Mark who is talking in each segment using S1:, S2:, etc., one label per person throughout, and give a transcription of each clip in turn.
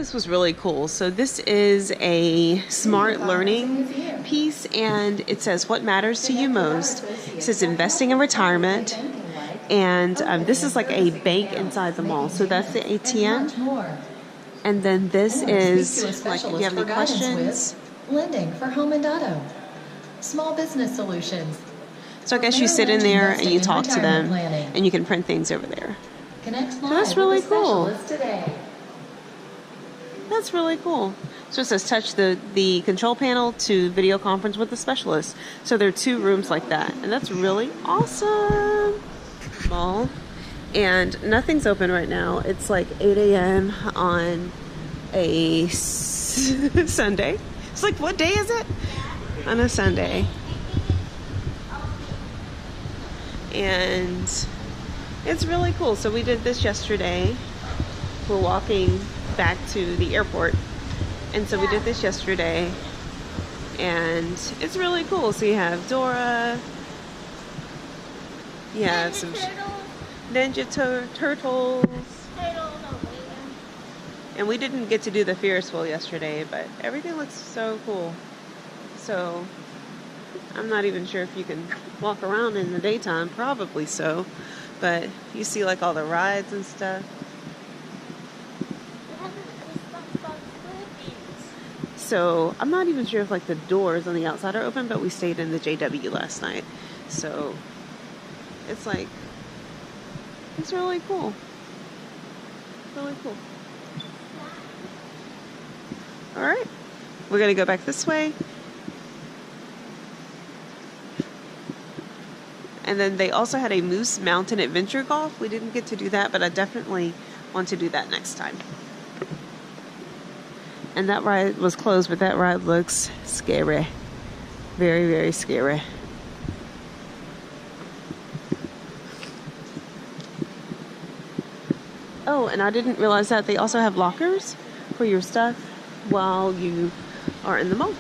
S1: this was really cool. So this is a smart learning piece, and it says what matters to you most. It says investing in retirement, and this is like a bank inside the mall. So that's the ATM, and then this is like if you have any questions.
S2: Lending for home and auto, small business solutions.
S1: So I guess you sit in there and you talk to them, and you can print things over there. So that's really cool. That's really cool. So it says touch the control panel to video conference with the specialist. So there are 2 rooms like that, and that's really awesome. Mall, and nothing's open right now. It's like 8 a.m. on a Sunday. It's like, what day is it? On a Sunday. And it's really cool. So we did this yesterday. We're walking back to the airport, and so we did this yesterday, and it's really cool. So you have Dora, you have some Ninja Turtles, and we didn't get to do the Ferris wheel yesterday, but everything looks so cool. So I'm not even sure if you can walk around in the daytime. Probably so, but you see like all the rides and stuff. So I'm not even sure if like the doors on the outside are open, but we stayed in the JW last night. So it's like, it's really cool. Really cool. All right, we're gonna go back this way. And then they also had a Moose Mountain Adventure Golf. We didn't get to do that, but I definitely want to do that next time. And that ride was closed, but that ride looks scary. Very, very scary. Oh, and I didn't realize that they also have lockers for your stuff while you are in the mall.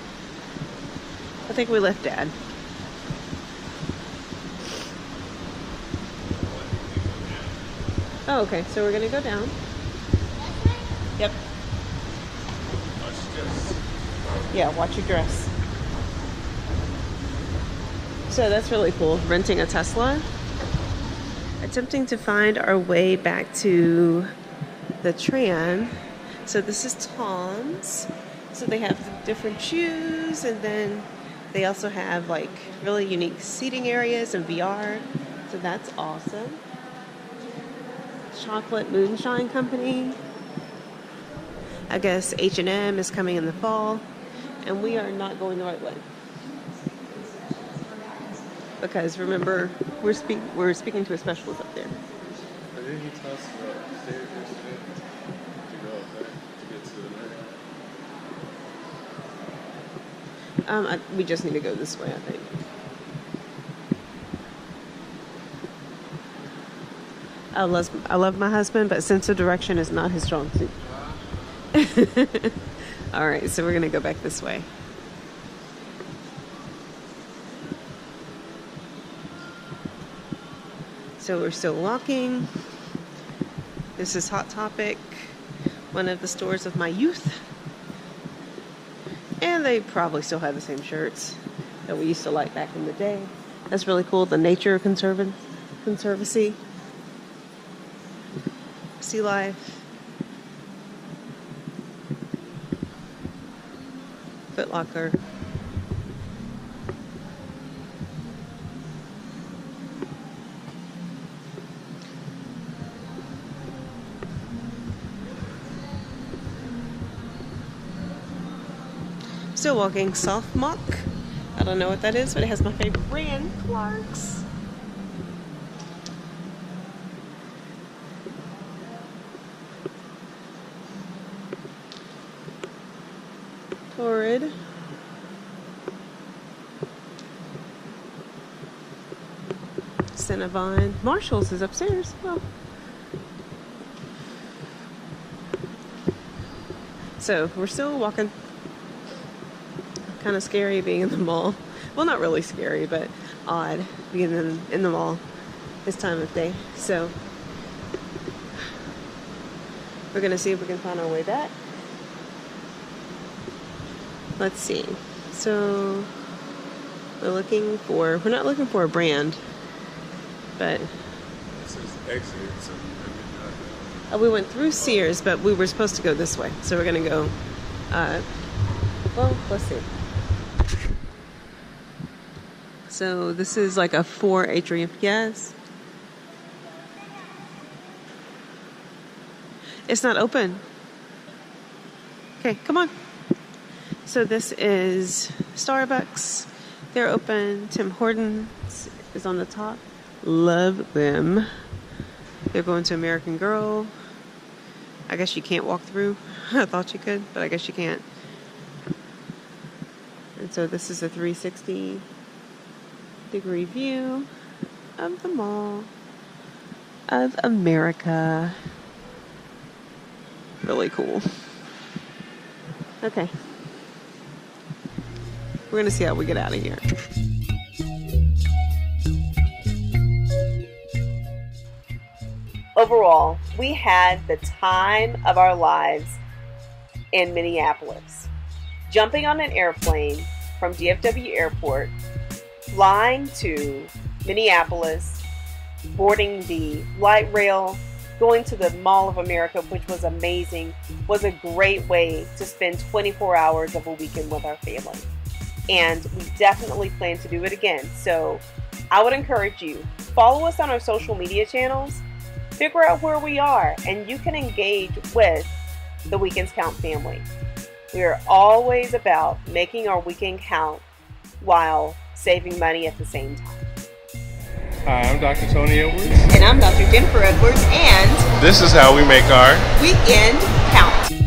S1: I think we left Dad. Oh, okay, so we're gonna go down. Yep. Yeah, watch your dress. So that's really cool, renting a Tesla. Attempting to find our way back to the tram. So this is Tom's. So they have the different shoes, and then they also have like really unique seating areas and VR. So that's awesome. Chocolate Moonshine Company. I guess H&M is coming in the fall, and we are not going the right way. Because remember, we're speaking to a specialist up there.
S3: But didn't he tell us about stairs yesterday to go up there to get to the night?
S1: We just need to go this way, I think. I love my husband, but sense of direction is not his strong suit. All right, so we're gonna go back this way. So we're still walking. This is Hot Topic, one of the stores of my youth. And they probably still have the same shirts that we used to like back in the day. That's really cool. The Nature Conservancy. Sea Life. Foot Locker. Still walking. Soft Mock. I don't know what that is, but it has my favorite brand, Clark's. Torrid. Cinnabon. Marshall's is upstairs. Oh. So we're still walking. Kind of scary being in the mall. Well, not really scary, but odd being in the mall this time of day. So we're gonna see if we can find our way back. Let's see. So we're not looking for a brand, but
S3: It says exit, so maybe not.
S1: we went through Sears, but we were supposed to go this way. So we're gonna go, well, let's see. So this is like a 4 atrium. Yes. It's not open. Okay, come on. So this is Starbucks. They're open. Tim Hortons is on the top. Love them. They're going to American Girl. I guess you can't walk through. I thought you could, but I guess you can't. And so this is a 360-degree view of the Mall of America. Really cool. Okay. We're gonna see how we get out of here. Overall, we had the time of our lives in Minneapolis. Jumping on an airplane from DFW Airport, flying to Minneapolis, boarding the light rail, going to the Mall of America, which was amazing, was a great way to spend 24 hours of a weekend with our family. And we definitely plan to do it again. So I would encourage you, follow us on our social media channels, figure out where we are, and you can engage with the Weekends Count family. We are always about making our weekend count while saving money at the same time.
S3: Hi, I'm Dr. Tony Edwards.
S1: And I'm Dr. Jennifer Edwards, and
S3: This is how we make our
S1: Weekend Count.